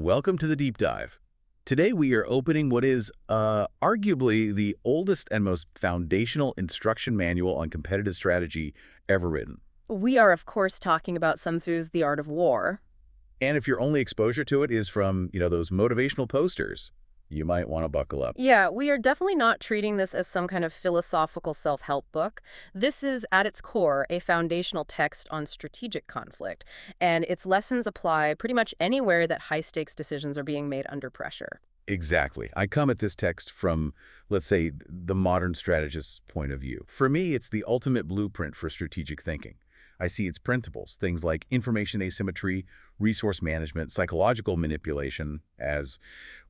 Welcome to the deep dive. Today we are opening what is arguably the oldest and most foundational instruction manual on competitive strategy ever written. We are, of course, talking about Sun Tzu's The Art of War. And if your only exposure to it is from, those motivational posters, you might want to buckle up. Yeah, we are definitely not treating this as some kind of philosophical self-help book. This is, at its core, a foundational text on strategic conflict, and its lessons apply pretty much anywhere that high-stakes decisions are being made under pressure. Exactly. I come at this text from, let's say, the modern strategist's point of view. For me, it's the ultimate blueprint for strategic thinking. I see its principles, things like information asymmetry, resource management, psychological manipulation, as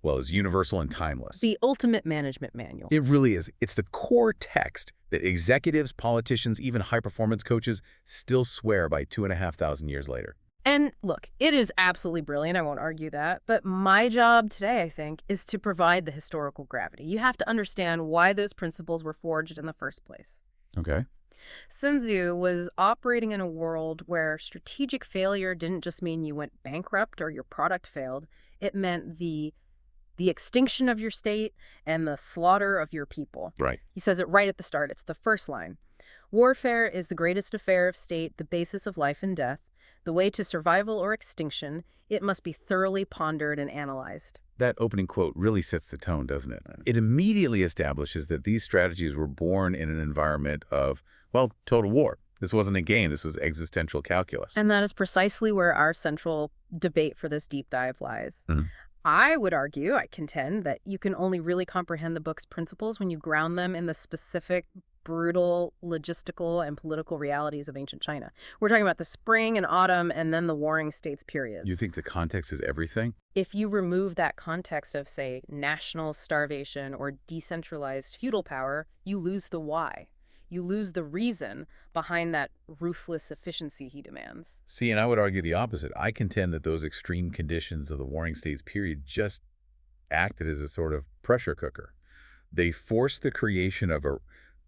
well as universal and timeless. The ultimate management manual. It really is. It's the core text that executives, politicians, even high-performance coaches still swear by 2,500 years later. And look, it is absolutely brilliant, I won't argue that, but my job today, I think, is to provide the historical gravity. You have to understand why those principles were forged in the first place. Okay. Sun Tzu was operating in a world where strategic failure didn't just mean you went bankrupt or your product failed. It meant the extinction of your state and the slaughter of your people. Right. He says it right at the start. It's the first line. Warfare is the greatest affair of state, the basis of life and death. The way to survival or extinction, it must be thoroughly pondered and analyzed. That opening quote really sets the tone, doesn't it? It immediately establishes that these strategies were born in an environment of, well, total war. This wasn't a game. This was existential calculus. And that is precisely where our central debate for this deep dive lies. Mhm. I would argue, I contend, that you can only really comprehend the book's principles when you ground them in the specific, brutal, logistical, and political realities of ancient China. We're talking about the spring and autumn and then the warring states periods. You think the context is everything? If you remove that context of, say, national starvation or decentralized feudal power, you lose the why. You lose the reason behind that ruthless efficiency he demands. See, and I would argue the opposite. I contend that those extreme conditions of the Warring States period just acted as a sort of pressure cooker. They forced the creation of a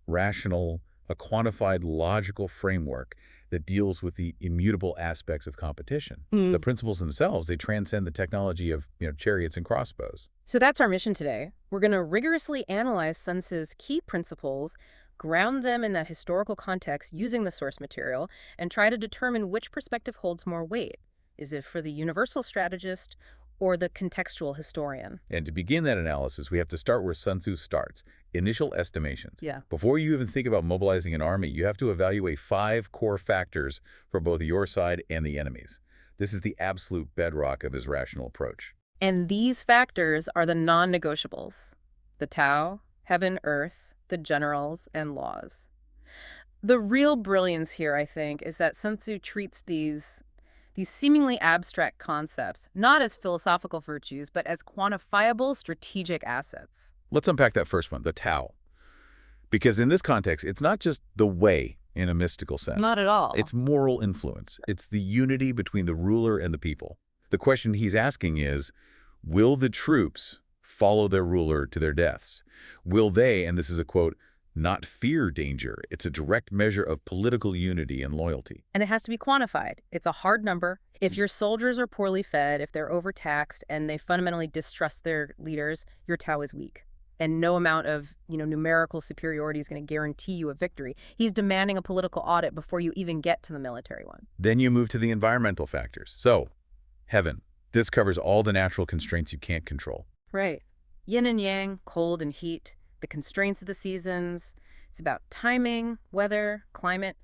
rational, a quantified, logical framework that deals with the immutable aspects of competition. The principles themselves, they transcend the technology of chariots and crossbows. So that's our mission today. We're going to rigorously analyze Sun Tzu's key principles, ground them in that historical context using the source material, and try to determine which perspective holds more weight. Is it for the universal strategist or the contextual historian? And to begin that analysis, we have to start where Sun Tzu starts, initial estimations. Yeah. Before you even think about mobilizing an army, you have to evaluate 5 core factors for both your side and the enemy's. This is the absolute bedrock of his rational approach. And these factors are the non-negotiables: the Tao, heaven, earth, the generals, and laws. The real brilliance here, I think, is that Sun Tzu treats these seemingly abstract concepts not as philosophical virtues, but as quantifiable strategic assets. Let's unpack that first one, the Tao. Because in this context, it's not just the way in a mystical sense. Not at all. It's moral influence. It's the unity between the ruler and the people. The question he's asking is, will the troops follow their ruler to their deaths? Will they, and this is a quote, not fear danger? It's a direct measure of political unity and loyalty. And it has to be quantified. It's a hard number. If your soldiers are poorly fed, if they're overtaxed, and they fundamentally distrust their leaders, your Tao is weak. And no amount of, numerical superiority is going to guarantee you a victory. He's demanding a political audit before you even get to the military one. Then you move to the environmental factors. So, heaven. This covers all the natural constraints you can't control. Right. Yin and yang, cold and heat, the constraints of the seasons. It's about timing, weather, climate.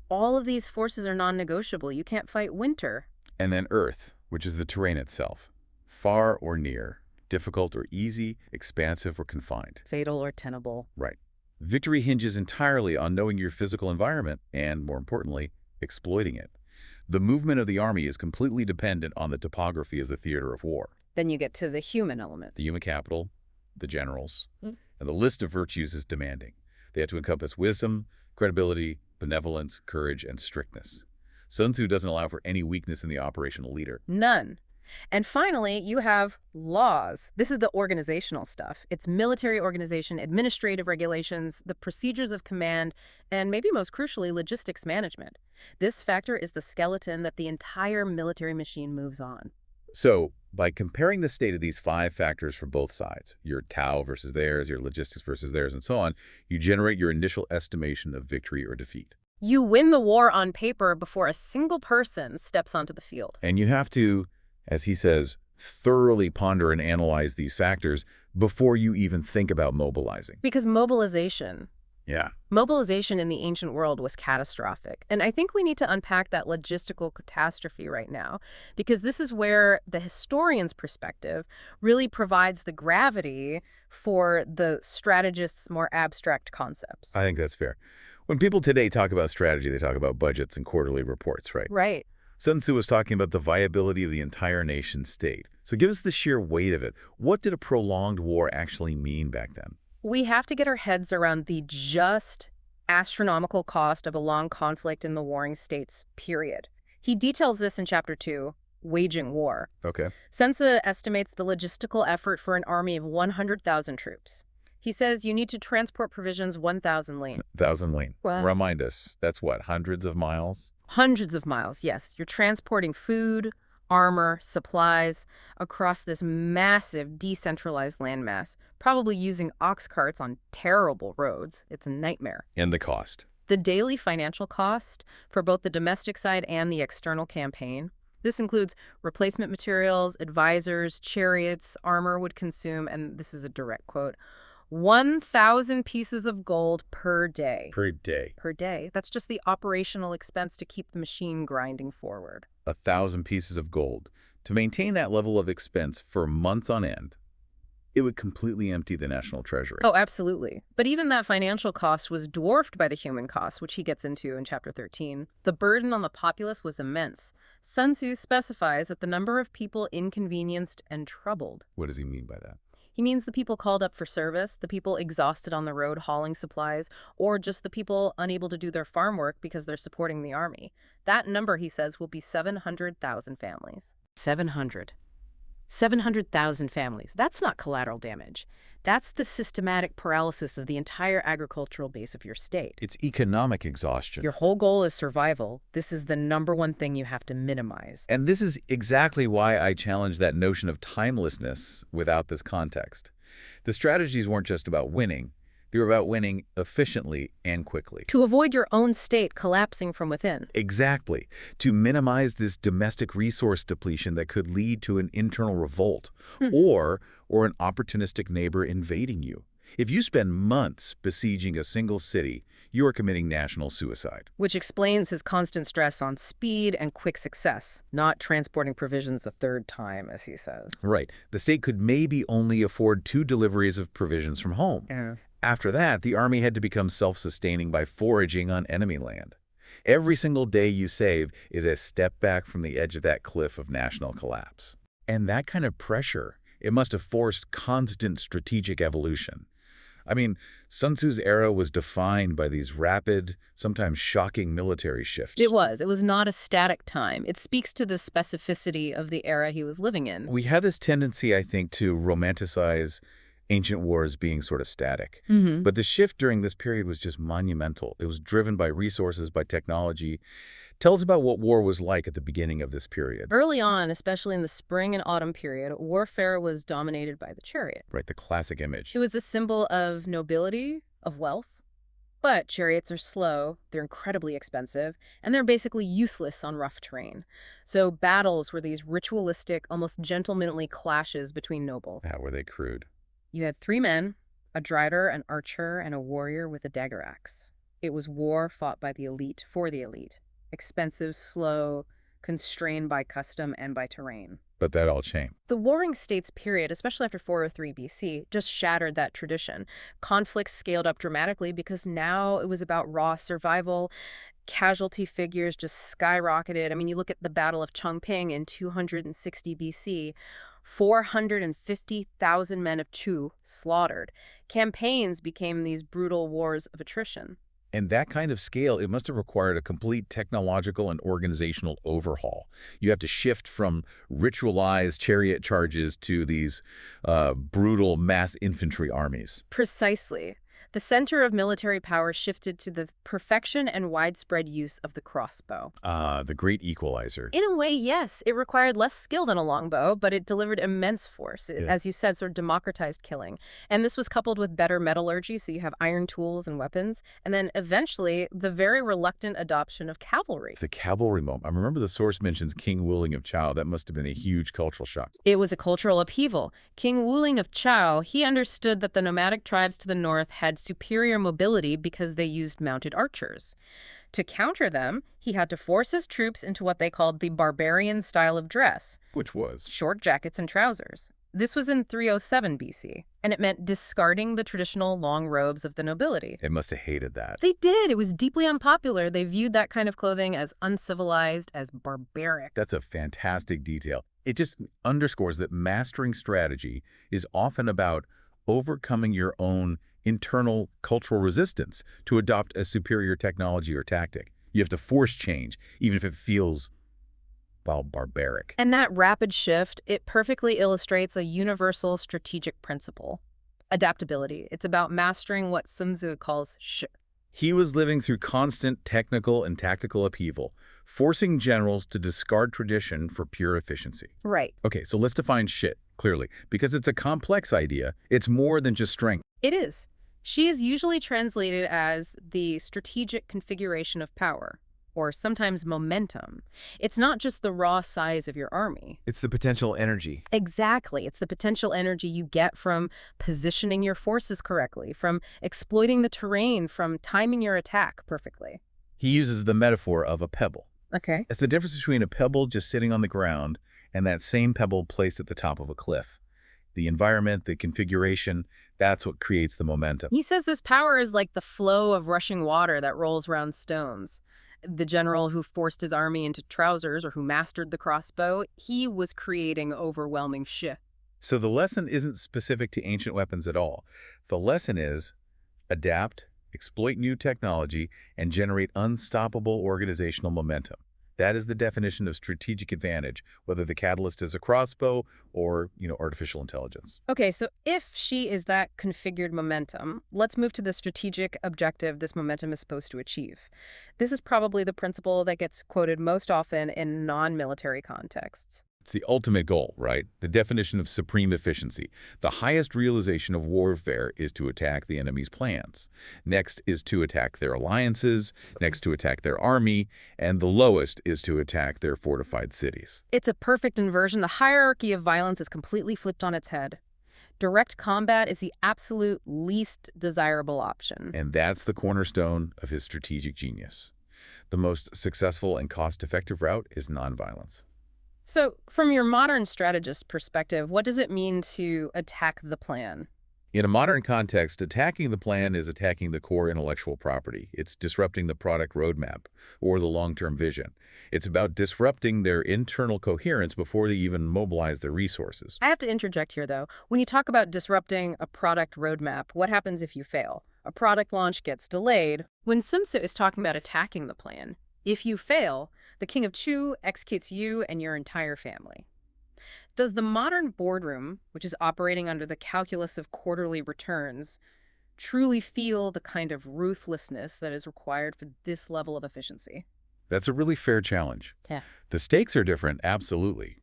All of these forces are non-negotiable. You can't fight winter. And then earth, which is the terrain itself. Far or near, difficult or easy, expansive or confined. Fatal or tenable. Right. Victory hinges entirely on knowing your physical environment and, more importantly, exploiting it. The movement of the army is completely dependent on the topography of the theater of war. Then you get to the human element. The human capital, the generals, and the list of virtues is demanding. They have to encompass wisdom, credibility, benevolence, courage, and strictness. Sun Tzu doesn't allow for any weakness in the operational leader. None. And finally, you have laws. This is the organizational stuff. It's military organization, administrative regulations, the procedures of command, and maybe most crucially, logistics management. This factor is the skeleton that the entire military machine moves on. So, by comparing the state of these 5 factors for both sides, your Tao versus theirs, your logistics versus theirs, and so on, you generate your initial estimation of victory or defeat. You win the war on paper before a single person steps onto the field. And you have to, as he says, thoroughly ponder and analyze these factors before you even think about mobilizing. Because mobilization Yeah. in the ancient world was catastrophic. And I think we need to unpack that logistical catastrophe right now, because this is where the historian's perspective really provides the gravity for the strategist's more abstract concepts. I think that's fair. When people today talk about strategy, they talk about budgets and quarterly reports, right? Right. Sun Tzu was talking about the viability of the entire nation state. So give us the sheer weight of it. What did a prolonged war actually mean back then? We have to get our heads around the just astronomical cost of a long conflict in the warring states, period. He details this in Chapter 2, Waging War. Okay. Sun Tzu estimates the logistical effort for an army of 100,000 troops. He says you need to transport provisions 1,000 li. 1,000 li. Wow. Remind us, that's what, hundreds of miles? Hundreds of miles, yes. You're transporting food, armor, supplies across this massive decentralized landmass, probably using ox carts on terrible roads. It's a nightmare. And the cost. The daily financial cost for both the domestic side and the external campaign. This includes replacement materials, advisors, chariots, armor would consume, and this is a direct quote, 1,000 pieces of gold per day. Per day. Per day. That's just the operational expense to keep the machine grinding forward. 1,000 pieces of gold. To maintain that level of expense for months on end, it would completely empty the national treasury. Oh, absolutely. But even that financial cost was dwarfed by the human cost, which he gets into in Chapter 13. The burden on the populace was immense. Sun Tzu specifies that the number of people inconvenienced and troubled. What does he mean by that? He means the people called up for service, the people exhausted on the road hauling supplies, or just the people unable to do their farm work because they're supporting the army. That number, he says, will be 700,000 families. 700,000 families. That's not collateral damage. That's the systematic paralysis of the entire agricultural base of your state. It's economic exhaustion. Your whole goal is survival. This is the number one thing you have to minimize. And this is exactly why I challenge that notion of timelessness without this context. The strategies weren't just about winning. They were about winning efficiently and quickly. To avoid your own state collapsing from within. Exactly. To minimize this domestic resource depletion that could lead to an internal revolt or an opportunistic neighbor invading you. If you spend months besieging a single city, you are committing national suicide. Which explains his constant stress on speed and quick success, not transporting provisions a third time, as he says. Right. The state could maybe only afford 2 deliveries of provisions from home. Yeah. After that, the army had to become self-sustaining by foraging on enemy land. Every single day you save is a step back from the edge of that cliff of national collapse. And that kind of pressure, it must have forced constant strategic evolution. I mean, Sun Tzu's era was defined by these rapid, sometimes shocking military shifts. It was. It was not a static time. It speaks to the specificity of the era he was living in. We have this tendency, I think, to romanticize ancient wars being sort of static. But the shift during this period was just monumental. It was driven by resources, by technology. Tell us about what war was like at the beginning of this period. Early on, especially in the spring and autumn period, warfare was dominated by the chariot. Right, the classic image. It was a symbol of nobility, of wealth. But chariots are slow, they're incredibly expensive, and they're basically useless on rough terrain. So battles were these ritualistic, almost gentlemanly clashes between nobles. How were they crude? You had 3 men, a drider, an archer, and a warrior with a dagger axe. It was war fought by the elite for the elite. Expensive, slow, constrained by custom and by terrain. But that all changed. The Warring States period, especially after 403 BC, just shattered that tradition. Conflicts scaled up dramatically because now it was about raw survival. Casualty figures just skyrocketed. I mean, you look at the Battle of Chongping in 260 BC, 450,000 men of Chu slaughtered. Campaigns became these brutal wars of attrition. And that kind of scale, it must have required a complete technological and organizational overhaul. You have to shift from ritualized chariot charges to these brutal mass infantry armies. Precisely. The center of military power shifted to the perfection and widespread use of the crossbow. The great equalizer. In a way, yes, it required less skill than a longbow, but it delivered immense force. It, Yeah. as you said, sort of democratized killing. And this was coupled with better metallurgy, so you have iron tools and weapons. And then eventually, the very reluctant adoption of cavalry. The cavalry moment. I remember the source mentions King Wuling of Chao. That must have been a huge cultural shock. It was a cultural upheaval. King Wuling of Chao, he understood that the nomadic tribes to the north had superior mobility because they used mounted archers. To counter them, he had to force his troops into what they called the barbarian style of dress, Which was? short jackets and trousers. This was in 307 BC, and it meant discarding the traditional long robes of the nobility. They must have hated that. They did. It was deeply unpopular. They viewed that kind of clothing as uncivilized, as barbaric. That's a fantastic detail. It just underscores that mastering strategy is often about overcoming your own internal cultural resistance to adopt a superior technology or tactic. You have to force change, even if it feels, well, barbaric. And that rapid shift, it perfectly illustrates a universal strategic principle. Adaptability. It's about mastering what Sun Tzu calls shi. He was living through constant technical and tactical upheaval, forcing generals to discard tradition for pure efficiency. Right. Okay, so let's define shit clearly, because it's a complex idea. It's more than just strength. It is. She is usually translated as the strategic configuration of power, or sometimes momentum. It's not just the raw size of your army. It's the potential energy. Exactly. It's the potential energy you get from positioning your forces correctly, from exploiting the terrain, from timing your attack perfectly. He uses the metaphor of a pebble. Okay. It's the difference between a pebble just sitting on the ground and that same pebble placed at the top of a cliff. The environment, the configuration, that's what creates the momentum. He says this power is like the flow of rushing water that rolls around stones. The general who forced his army into trousers or who mastered the crossbow, he was creating overwhelming shi. So the lesson isn't specific to ancient weapons at all. The lesson is adapt, exploit new technology, and generate unstoppable organizational momentum. That is the definition of strategic advantage, whether the catalyst is a crossbow or, artificial intelligence. Okay, so if she is that configured momentum, let's move to the strategic objective this momentum is supposed to achieve. This is probably the principle that gets quoted most often in non-military contexts. It's the ultimate goal, right? The definition of supreme efficiency. The highest realization of warfare is to attack the enemy's plans. Next is to attack their alliances, next to attack their army, and the lowest is to attack their fortified cities. It's a perfect inversion. The hierarchy of violence is completely flipped on its head. Direct combat is the absolute least desirable option. And that's the cornerstone of his strategic genius. The most successful and cost-effective route is nonviolence. So, from your modern strategist perspective, what does it mean to attack the plan? In a modern context, attacking the plan is attacking the core intellectual property. It's disrupting the product roadmap or the long-term vision. It's about disrupting their internal coherence before they even mobilize their resources. I have to interject here, though. When you talk about disrupting a product roadmap, what happens if you fail? A product launch gets delayed. When Sun Tzu is talking about attacking the plan, if you fail, the king of Chu executes you and your entire family. Does the modern boardroom, which is operating under the calculus of quarterly returns, truly feel the kind of ruthlessness that is required for this level of efficiency? That's a really fair challenge. Yeah. The stakes are different, absolutely.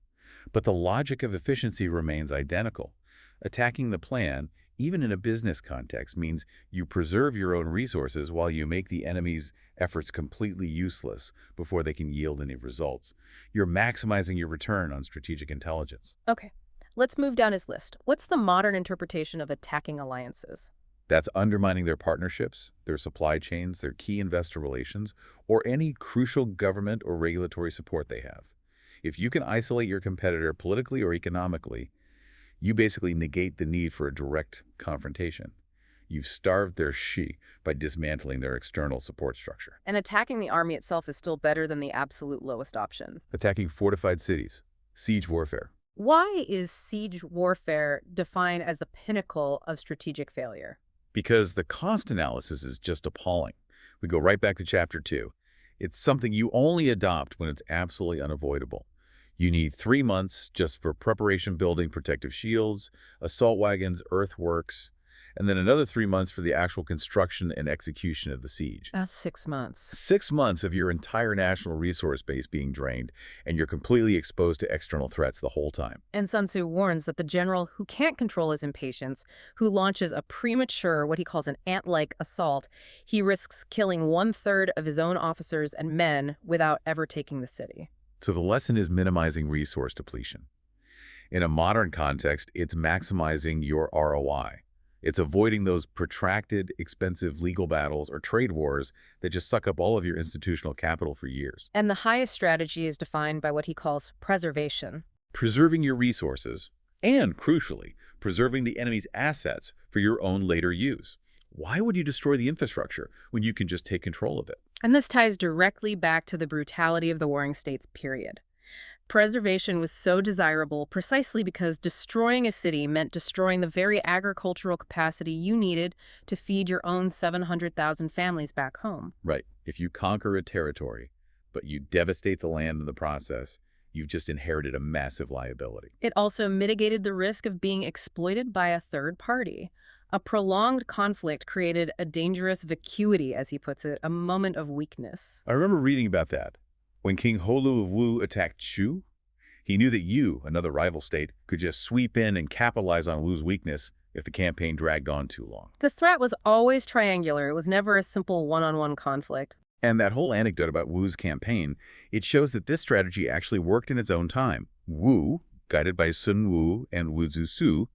But the logic of efficiency remains identical. Attacking the plan, even in a business context, means you preserve your own resources while you make the enemy's efforts completely useless before they can yield any results. You're maximizing your return on strategic intelligence. Okay, let's move down his list. What's the modern interpretation of attacking alliances? That's undermining their partnerships, their supply chains, their key investor relations, or any crucial government or regulatory support they have. If you can isolate your competitor politically or economically, you basically negate the need for a direct confrontation. You've starved their shi by dismantling their external support structure. And attacking the army itself is still better than the absolute lowest option. Attacking fortified cities, siege warfare. Why is siege warfare defined as the pinnacle of strategic failure? Because the cost analysis is just appalling. We go right back to Chapter 2. It's something you only adopt when it's absolutely unavoidable. You need 3 months just for preparation, building protective shields, assault wagons, earthworks, and then another 3 months for the actual construction and execution of the siege. That's 6 months. 6 months of your entire national resource base being drained, and you're completely exposed to external threats the whole time. And Sun Tzu warns that the general who can't control his impatience, who launches a premature, what he calls an ant-like assault, he risks killing 1/3 of his own officers and men without ever taking the city. So the lesson is minimizing resource depletion. In a modern context, it's maximizing your ROI. It's avoiding those protracted, expensive legal battles or trade wars that just suck up all of your institutional capital for years. And the highest strategy is defined by what he calls preservation. Preserving your resources, and crucially, preserving the enemy's assets for your own later use. Why would you destroy the infrastructure when you can just take control of it? And this ties directly back to the brutality of the Warring States period. Preservation was so desirable precisely because destroying a city meant destroying the very agricultural capacity you needed to feed your own 700,000 families back home. Right. If you conquer a territory, but you devastate the land in the process, you've just inherited a massive liability. It also mitigated the risk of being exploited by a third party. A prolonged conflict created a dangerous vacuity, as he puts it, a moment of weakness. I remember reading about that. When King Holu of Wu attacked Chu, he knew that Yu, another rival state, could just sweep in and capitalize on Wu's weakness if the campaign dragged on too long. The threat was always triangular. It was never a simple one-on-one conflict. And that whole anecdote about Wu's campaign, it shows that this strategy actually worked in its own time. Wu, guided by Sun Wu and Wu Zhusu,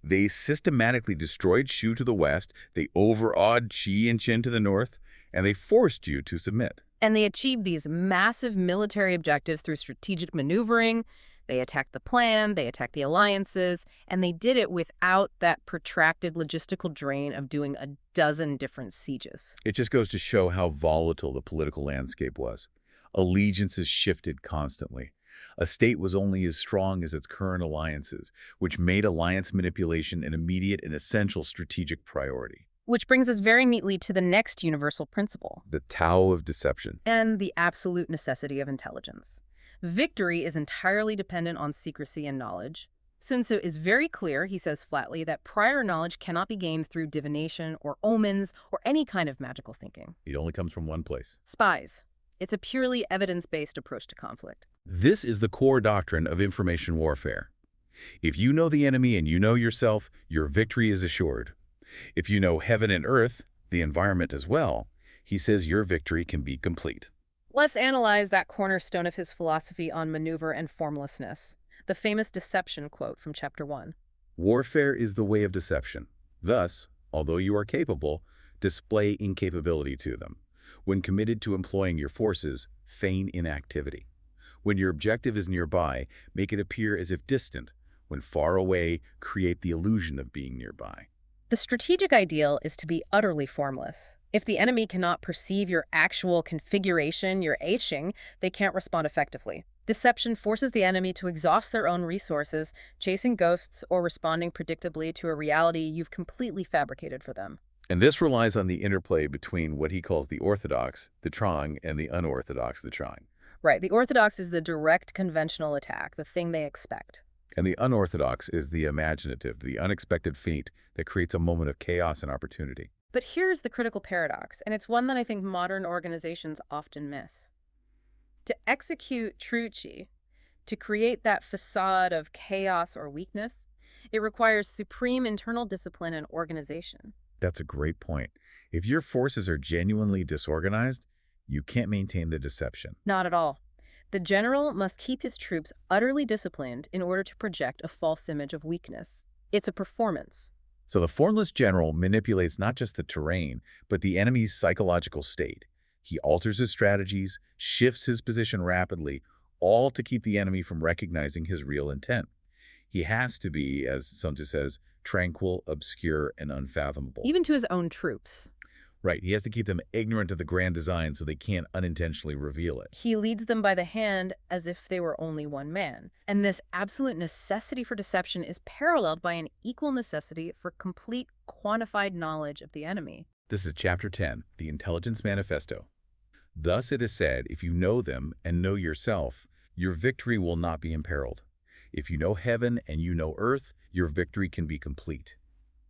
they systematically destroyed Shu to the west, they overawed Qi and Qin to the north, and they forced Yu to submit. And they achieved these massive military objectives through strategic maneuvering. They attacked the plan, they attacked the alliances, and they did it without that protracted logistical drain of doing a dozen different sieges. It just goes to show how volatile the political landscape was. Allegiances shifted constantly. A state was only as strong as its current alliances, which made alliance manipulation an immediate and essential strategic priority. Which brings us very neatly to the next universal principle. The Tao of deception. And the absolute necessity of intelligence. Victory is entirely dependent on secrecy and knowledge. Sun Tzu is very clear, he says flatly, that prior knowledge cannot be gained through divination or omens or any kind of magical thinking. It only comes from one place. Spies. It's a purely evidence-based approach to conflict. This is the core doctrine of information warfare. If you know the enemy and you know yourself, your victory is assured. If you know heaven and earth, the environment as well, he says your victory can be complete. Let's analyze that cornerstone of his philosophy on maneuver and formlessness, the famous deception quote from Chapter 1. Warfare is the way of deception. Thus, although you are capable, display incapability to them. When committed to employing your forces, feign inactivity. When your objective is nearby, make it appear as if distant. When far away, create the illusion of being nearby. The strategic ideal is to be utterly formless. If the enemy cannot perceive your actual configuration, your Hing, they can't respond effectively. Deception forces the enemy to exhaust their own resources, chasing ghosts or responding predictably to a reality you've completely fabricated for them. And this relies on the interplay between what he calls the orthodox, the Trang, and the unorthodox, the Trang. Right, the orthodox is the direct conventional attack, the thing they expect. And the unorthodox is the imaginative, the unexpected feat that creates a moment of chaos and opportunity. But here's the critical paradox, and it's one that I think modern organizations often miss. To execute true Qi, to create that facade of chaos or weakness, it requires supreme internal discipline and organization. That's a great point. If your forces are genuinely disorganized, you can't maintain the deception. Not at all. The general must keep his troops utterly disciplined in order to project a false image of weakness. It's a performance. So the formless general manipulates not just the terrain, but the enemy's psychological state. He alters his strategies, shifts his position rapidly, all to keep the enemy from recognizing his real intent. He has to be, as Sun Tzu says, tranquil, obscure, and unfathomable. Even to his own troops. Right, he has to keep them ignorant of the grand design so they can't unintentionally reveal it. He leads them by the hand as if they were only one man. And this absolute necessity for deception is paralleled by an equal necessity for complete quantified knowledge of the enemy. This is Chapter 10, the Intelligence Manifesto. Thus it is said, if you know them and know yourself, your victory will not be imperiled. If you know heaven and you know earth, your victory can be complete.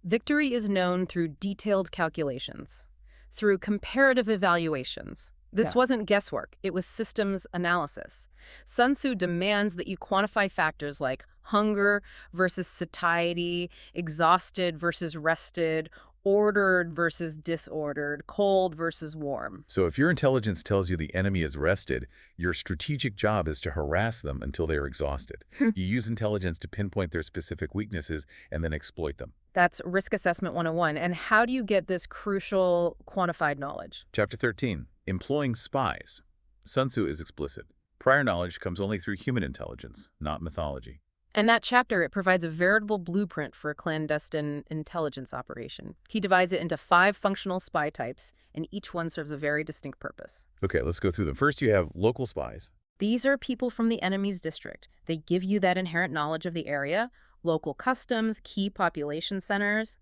Victory is known through detailed calculations, through comparative evaluations. This Yeah. wasn't guesswork, it was systems analysis. Sun Tzu demands that you quantify factors like hunger versus satiety, exhausted versus rested, ordered versus disordered, cold versus warm. So if your intelligence tells you the enemy is rested, your strategic job is to harass them until they are exhausted. You use intelligence to pinpoint their specific weaknesses and then exploit them. That's Risk Assessment 101. And how do you get this crucial quantified knowledge? Chapter 13, Employing Spies. Sun Tzu is explicit. Prior knowledge comes only through human intelligence, not mythology. In that chapter, it provides a veritable blueprint for a clandestine intelligence operation. He divides it into 5 functional spy types, and each one serves a very distinct purpose. Okay, let's go through them. First, you have local spies. These are people from the enemy's district. They give you that inherent knowledge of the area, local customs, key population centers,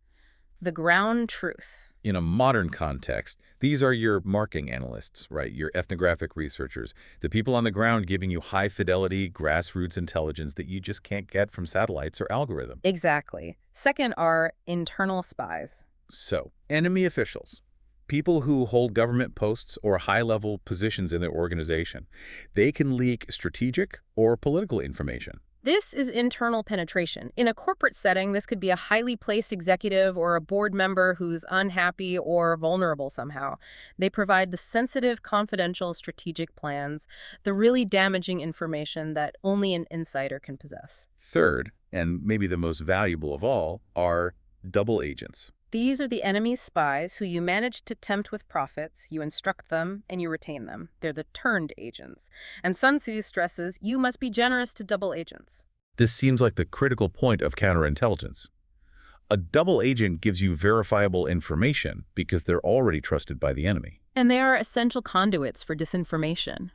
the ground truth. In a modern context, these are your marking analysts, right? Your ethnographic researchers, the people on the ground giving you high-fidelity, grassroots intelligence that you just can't get from satellites or algorithms. Exactly. Second are internal spies. So, enemy officials, people who hold government posts or high-level positions in their organization, they can leak strategic or political information. This is internal penetration. In a corporate setting, this could be a highly placed executive or a board member who's unhappy or vulnerable somehow. They provide the sensitive, confidential, strategic plans, the really damaging information that only an insider can possess. Third, and maybe the most valuable of all, are double agents. These are the enemy's spies who you manage to tempt with profits, you instruct them, and you retain them. They're the turned agents. And Sun Tzu stresses you must be generous to double agents. This seems like the critical point of counterintelligence. A double agent gives you verifiable information because they're already trusted by the enemy. And they are essential conduits for disinformation.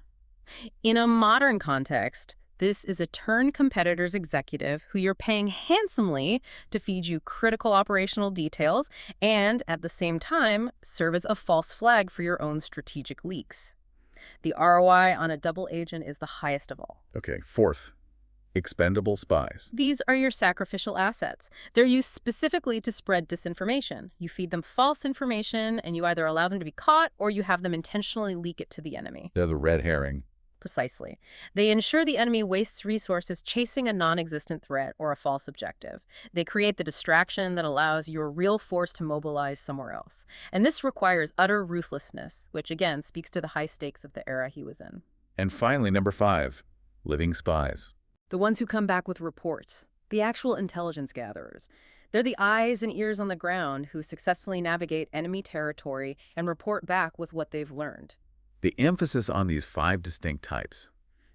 In a modern context, this is a turned competitor's executive who you're paying handsomely to feed you critical operational details and, at the same time, serve as a false flag for your own strategic leaks. The ROI on a double agent is the highest of all. Okay, fourth, expendable spies. These are your sacrificial assets. They're used specifically to spread disinformation. You feed them false information, and you either allow them to be caught or you have them intentionally leak it to the enemy. They're the red herring. Precisely. They ensure the enemy wastes resources chasing a non-existent threat or a false objective. They create the distraction that allows your real force to mobilize somewhere else. And this requires utter ruthlessness, which again speaks to the high stakes of the era he was in. And finally, number 5, living spies. The ones who come back with reports, the actual intelligence gatherers. They're the eyes and ears on the ground who successfully navigate enemy territory and report back with what they've learned. The emphasis on these 5 distinct types,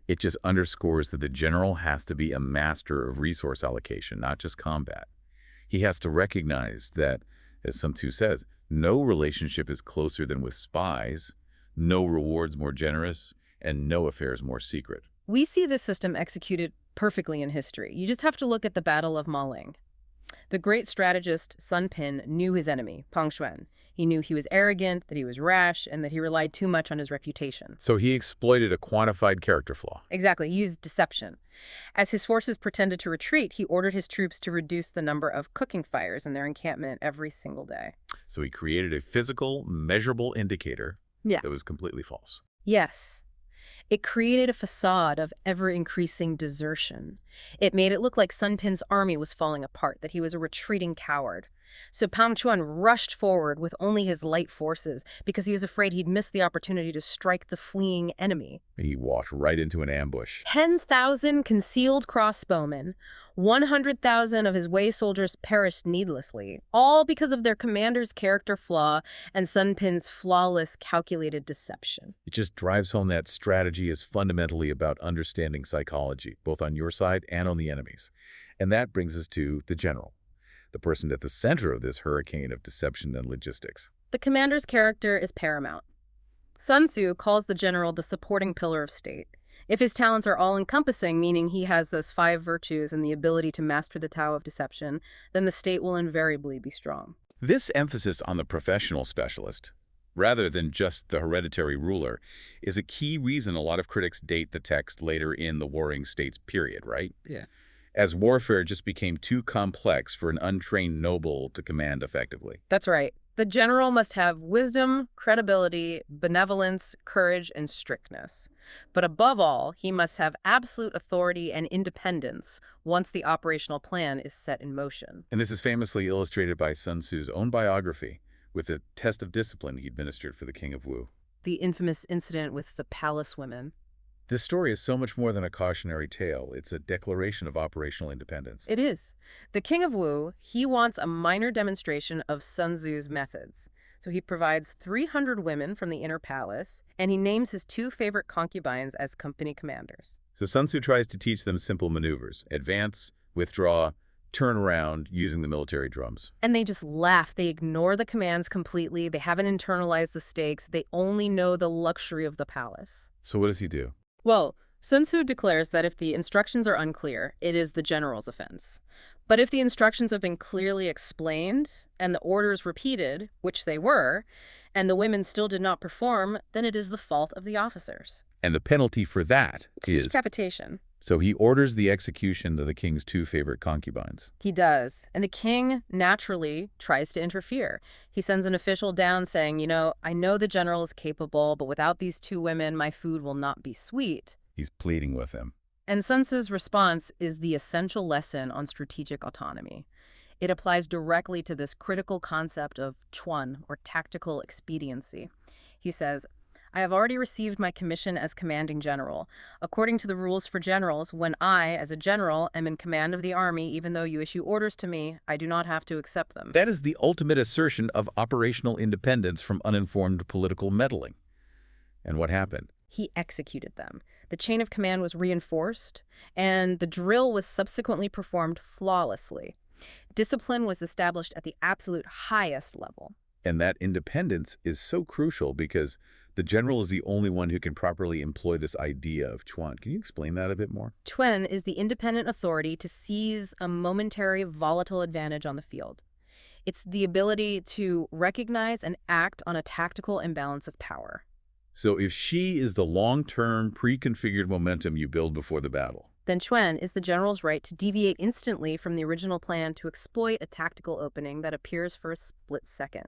it just underscores that the general has to be a master of resource allocation, not just combat. He has to recognize that, as Sun Tzu says, no relationship is closer than with spies, no rewards more generous, and no affairs more secret. We see this system executed perfectly in history. You just have to look at the Battle of Maling. The great strategist Sun Pin knew his enemy, Pang Xuan. He knew he was arrogant, that he was rash, and that he relied too much on his reputation. So he exploited a quantified character flaw. Exactly, he used deception. As his forces pretended to retreat, he ordered his troops to reduce the number of cooking fires in their encampment every single day. So he created a physical, measurable indicator that was completely false. Yes. It created a facade of ever-increasing desertion. It made it look like Sun Pin's army was falling apart, that he was a retreating coward. So Pang Xuan rushed forward with only his light forces because he was afraid he'd miss the opportunity to strike the fleeing enemy. He walked right into an ambush. 10,000 concealed crossbowmen, 100,000 of his way soldiers perished needlessly, all because of their commander's character flaw and Sun Pin's flawless, calculated deception. It just drives home that strategy is fundamentally about understanding psychology, both on your side and on the enemy's. And that brings us to the general, the person at the center of this hurricane of deception and logistics. The commander's character is paramount. Sun Tzu calls the general the supporting pillar of state. If his talents are all-encompassing, meaning he has those 5 virtues and the ability to master the Tao of deception, then the state will invariably be strong. This emphasis on the professional specialist, rather than just the hereditary ruler, is a key reason a lot of critics date the text later in the Warring States period, right? Yeah. as warfare just became too complex for an untrained noble to command effectively. That's right. The general must have wisdom, credibility, benevolence, courage, and strictness. But above all, he must have absolute authority and independence once the operational plan is set in motion. And this is famously illustrated by Sun Tzu's own biography with the test of discipline he administered for the king of Wu. The infamous incident with the palace women. This story is so much more than a cautionary tale. It's a declaration of operational independence. It is. The king of Wu, he wants a minor demonstration of Sun Tzu's methods. So he provides 300 women from the inner palace, and he names his 2 favorite concubines as company commanders. So Sun Tzu tries to teach them simple maneuvers: advance, withdraw, turn around, using the military drums. And they just laugh. They ignore the commands completely. They haven't internalized the stakes. They only know the luxury of the palace. So what does he do? Well, Sun Tzu declares that if the instructions are unclear, it is the general's offense. But if the instructions have been clearly explained and the orders repeated, which they were, and the women still did not perform, then it is the fault of the officers. And the penalty for that is Decapitation. So he orders the execution of the king's 2 favorite concubines. He does. And the king naturally tries to interfere. He sends an official down saying, I know the general is capable, but without these 2 women, my food will not be sweet. He's pleading with him. And Sun Tzu's response is the essential lesson on strategic autonomy. It applies directly to this critical concept of chuan, or tactical expediency. He says, I have already received my commission as commanding general. According to the rules for generals, when I, as a general, am in command of the army, even though you issue orders to me, I do not have to accept them. That is the ultimate assertion of operational independence from uninformed political meddling. And what happened? He executed them. The chain of command was reinforced, and the drill was subsequently performed flawlessly. Discipline was established at the absolute highest level. And that independence is so crucial because the general is the only one who can properly employ this idea of chuan. Can you explain that a bit more? Chuan is the independent authority to seize a momentary volatile advantage on the field. It's the ability to recognize and act on a tactical imbalance of power. So if she is the long-term, pre-configured momentum you build before the battle, then chuan is the general's right to deviate instantly from the original plan to exploit a tactical opening that appears for a split second.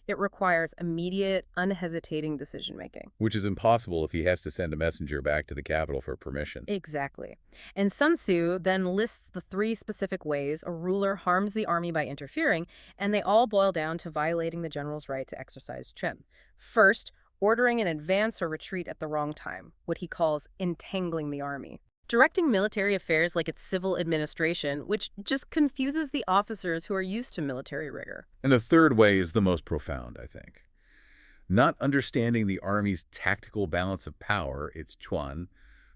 It requires immediate, unhesitating decision-making. which is impossible if he has to send a messenger back to the capital for permission. Exactly. And Sun Tzu then lists the 3 specific ways a ruler harms the army by interfering, and they all boil down to violating the general's right to exercise chuan. First, ordering an advance or retreat at the wrong time, what he calls entangling the army. Directing military affairs like it's civil administration, which just confuses the officers who are used to military rigor. And the third way is the most profound, I think. Not understanding the army's tactical balance of power, its chuan,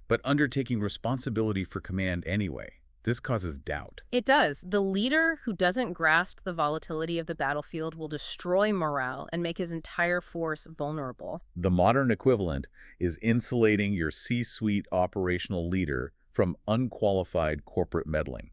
but undertaking responsibility for command anyway. This causes doubt. It does. The leader who doesn't grasp the volatility of the battlefield will destroy morale and make his entire force vulnerable. The modern equivalent is insulating your C-suite operational leader from unqualified corporate meddling.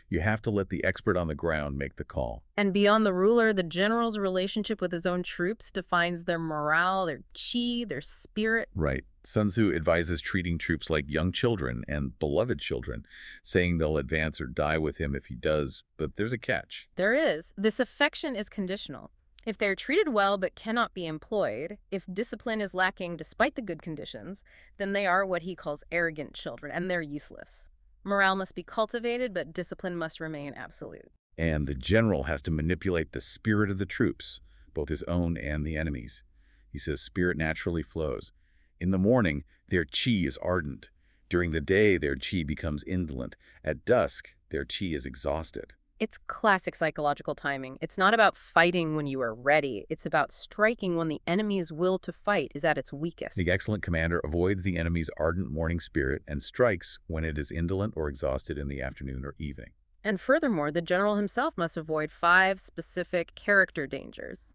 You have to let the expert on the ground make the call. And beyond the ruler, the general's relationship with his own troops defines their morale, their chi, their spirit. Right. Sun Tzu advises treating troops like young children and beloved children, saying they'll advance or die with him if he does, but there's a catch. There is. This affection is conditional. If they're treated well but cannot be employed, if discipline is lacking despite the good conditions, then they are what he calls arrogant children, and they're useless. Morale must be cultivated, but discipline must remain absolute. And the general has to manipulate the spirit of the troops, both his own and the enemy's. He says spirit naturally flows. In the morning, their chi is ardent. During the day, their chi becomes indolent. At dusk, their chi is exhausted. It's classic psychological timing. It's not about fighting when you are ready. It's about striking when the enemy's will to fight is at its weakest. The excellent commander avoids the enemy's ardent morning spirit and strikes when it is indolent or exhausted in the afternoon or evening. And furthermore, the general himself must avoid 5 specific character dangers.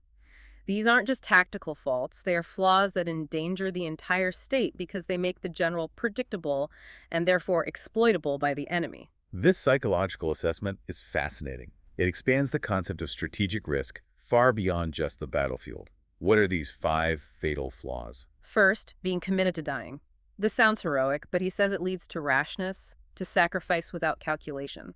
These aren't just tactical faults. They are flaws that endanger the entire state because they make the general predictable and therefore exploitable by the enemy. This psychological assessment is fascinating. It expands the concept of strategic risk far beyond just the battlefield. What are these 5 fatal flaws? First, being committed to dying. This sounds heroic, but he says it leads to rashness, to sacrifice without calculation.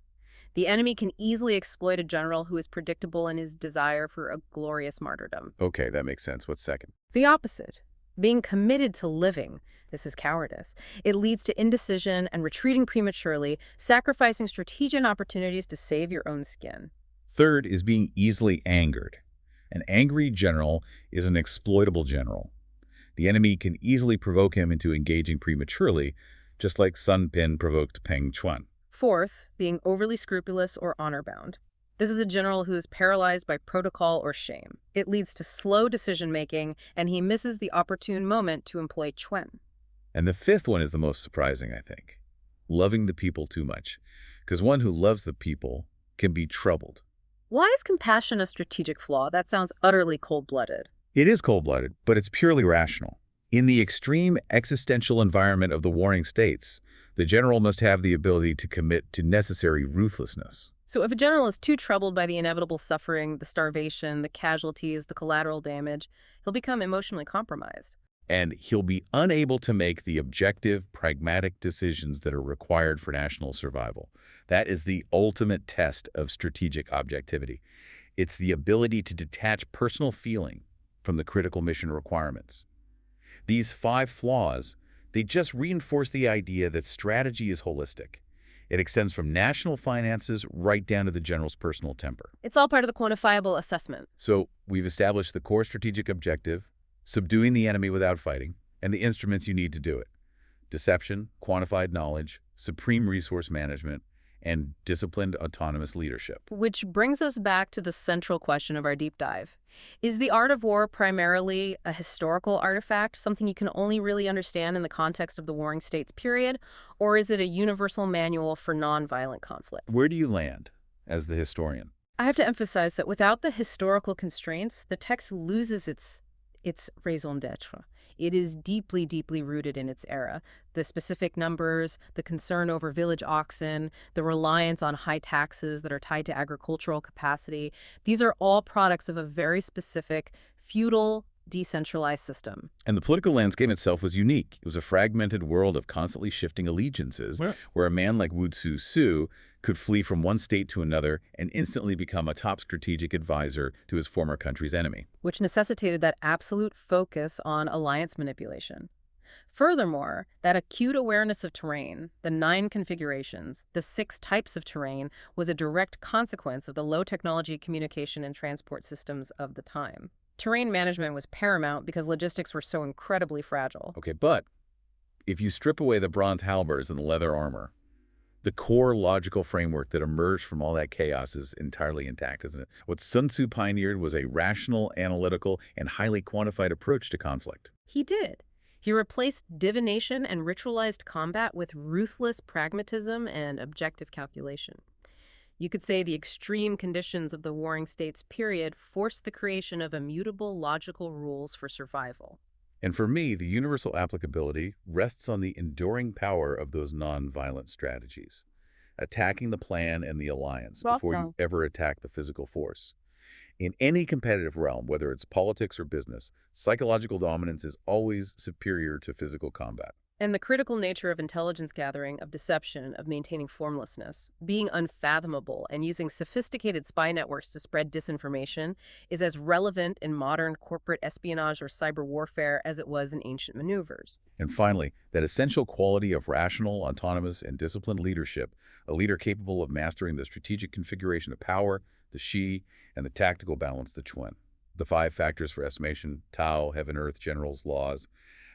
The enemy can easily exploit a general who is predictable in his desire for a glorious martyrdom. Okay, that makes sense. What's second? The opposite. Being committed to living. This is cowardice. It leads to indecision and retreating prematurely, sacrificing strategic opportunities to save your own skin. Third is being easily angered. An angry general is an exploitable general. The enemy can easily provoke him into engaging prematurely, just like Sun Bin provoked Peng Chuan. Fourth, being overly scrupulous or honor-bound. This is a general who is paralyzed by protocol or shame. It leads to slow decision-making, and he misses the opportune moment to employ Chuan. And the fifth one is the most surprising, I think. Loving the people too much. Because one who loves the people can be troubled. Why is compassion a strategic flaw? That sounds utterly cold-blooded. It is cold-blooded, but it's purely rational. In the extreme existential environment of the warring states, the general must have the ability to commit to necessary ruthlessness. So if a general is too troubled by the inevitable suffering, the starvation, the casualties, the collateral damage, he'll become emotionally compromised. And he'll be unable to make the objective, pragmatic decisions that are required for national survival. That is the ultimate test of strategic objectivity. It's the ability to detach personal feeling from the critical mission requirements. These 5 flaws, they just reinforce the idea that strategy is holistic. It extends from national finances right down to the general's personal temper. It's all part of the quantifiable assessment. So we've established the core strategic objective, subduing the enemy without fighting, and the instruments you need to do it. Deception, quantified knowledge, supreme resource management, and disciplined autonomous leadership. Which brings us back to the central question of our deep dive. Is the art of war primarily a historical artifact, something you can only really understand in the context of the Warring States period, or is it a universal manual for nonviolent conflict? Where do you land as the historian? I have to emphasize that without the historical constraints, the text loses its raison d'etre. It is deeply, deeply rooted in its era. The specific numbers, the concern over village oxen, the reliance on high taxes that are tied to agricultural capacity, these are all products of a very specific, feudal, decentralized system. And the political landscape itself was unique. It was a fragmented world of constantly shifting allegiances, where a man like Wu Tzu could flee from one state to another and instantly become a top strategic advisor to his former country's enemy. Which necessitated that absolute focus on alliance manipulation. Furthermore, that acute awareness of terrain, the 9 configurations, the 6 types of terrain, was a direct consequence of the low-technology communication and transport systems of the time. Terrain management was paramount because logistics were so incredibly fragile. Okay, but if you strip away the bronze halberds and the leather armor, the core logical framework that emerged from all that chaos is entirely intact, isn't it? What Sun Tzu pioneered was a rational, analytical, and highly quantified approach to conflict. He did. He replaced divination and ritualized combat with ruthless pragmatism and objective calculation. You could say the extreme conditions of the Warring States period forced the creation of immutable logical rules for survival. And for me, the universal applicability rests on the enduring power of those non-violent strategies, attacking the plan and the alliance before you ever attack the physical force. In any competitive realm, whether it's politics or business, psychological dominance is always superior to physical combat. And the critical nature of intelligence gathering, of deception, of maintaining formlessness, being unfathomable and using sophisticated spy networks to spread disinformation is as relevant in modern corporate espionage or cyber warfare as it was in ancient maneuvers. And finally, that essential quality of rational, autonomous, and disciplined leadership, a leader capable of mastering the strategic configuration of power, the Shi, and the tactical balance, the Chuan. The 5 factors for estimation, Tao, heaven, earth, generals, laws.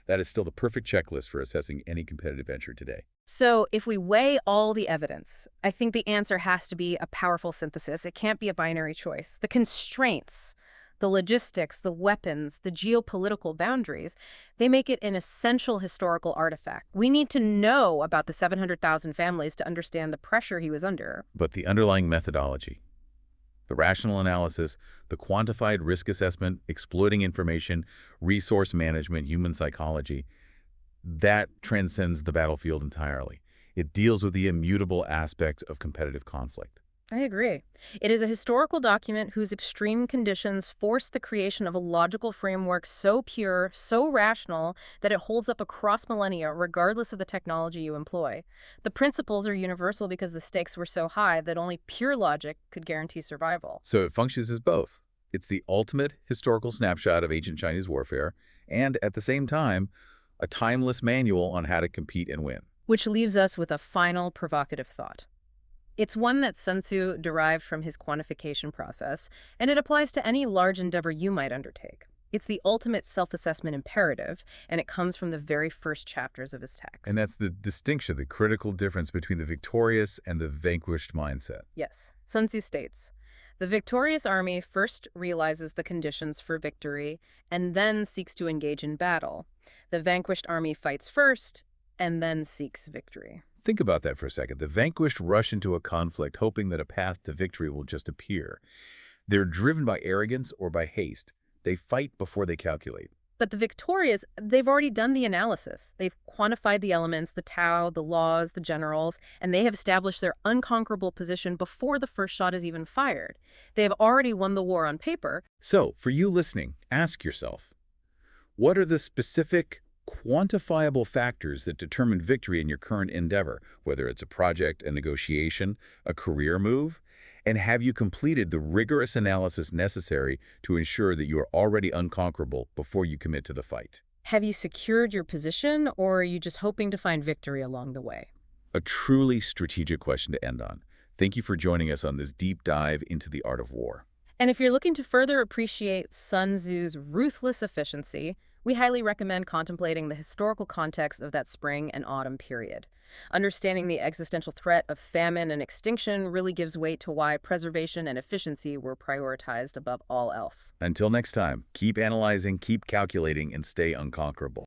That is still the perfect checklist for assessing any competitive venture today. So if we weigh all the evidence, I think the answer has to be a powerful synthesis. It can't be a binary choice. The constraints, the logistics, the weapons, the geopolitical boundaries, they make it an essential historical artifact. We need to know about the 700,000 families to understand the pressure he was under. But the underlying methodology, the rational analysis, the quantified risk assessment, exploiting information, resource management, human psychology, that transcends the battlefield entirely. It deals with the immutable aspects of competitive conflict. I agree. It is a historical document whose extreme conditions force the creation of a logical framework so pure, so rational, that it holds up across millennia, regardless of the technology you employ. The principles are universal because the stakes were so high that only pure logic could guarantee survival. So it functions as both. It's the ultimate historical snapshot of ancient Chinese warfare, and at the same time, a timeless manual on how to compete and win. Which leaves us with a final provocative thought. It's one that Sun Tzu derived from his quantification process, and it applies to any large endeavor you might undertake. It's the ultimate self-assessment imperative, and it comes from the very first chapters of his And text. that's the distinction, the critical difference between the victorious and the vanquished mindset. Yes, Sun Tzu states, the victorious army first realizes the conditions for victory and then seeks to engage in battle. The vanquished army fights first and then seeks victory. Think about that for a second. The vanquished rush into a conflict hoping that a path to victory will just appear. They're driven by arrogance or by haste. They fight before they calculate. But the victorious, they've already done the analysis. They've quantified the elements, the Tao, the laws, the generals, and they have established their unconquerable position before the first shot is even fired. They have already won the war on paper. So, for you listening, ask yourself, what are the specific, quantifiable factors that determine victory in your current endeavor, whether it's a project, a negotiation, a career move? And have you completed the rigorous analysis necessary to ensure that you are already unconquerable before you commit to the fight? Have you secured your position, or are you just hoping to find victory along the way? A truly strategic question to end on. Thank you for joining us on this deep dive into the art of war. And if you're looking to further appreciate Sun Tzu's ruthless efficiency, we highly recommend contemplating the historical context of that spring and autumn period. Understanding the existential threat of famine and extinction really gives weight to why preservation and efficiency were prioritized above all else. Until next time, keep analyzing, keep calculating, and stay unconquerable.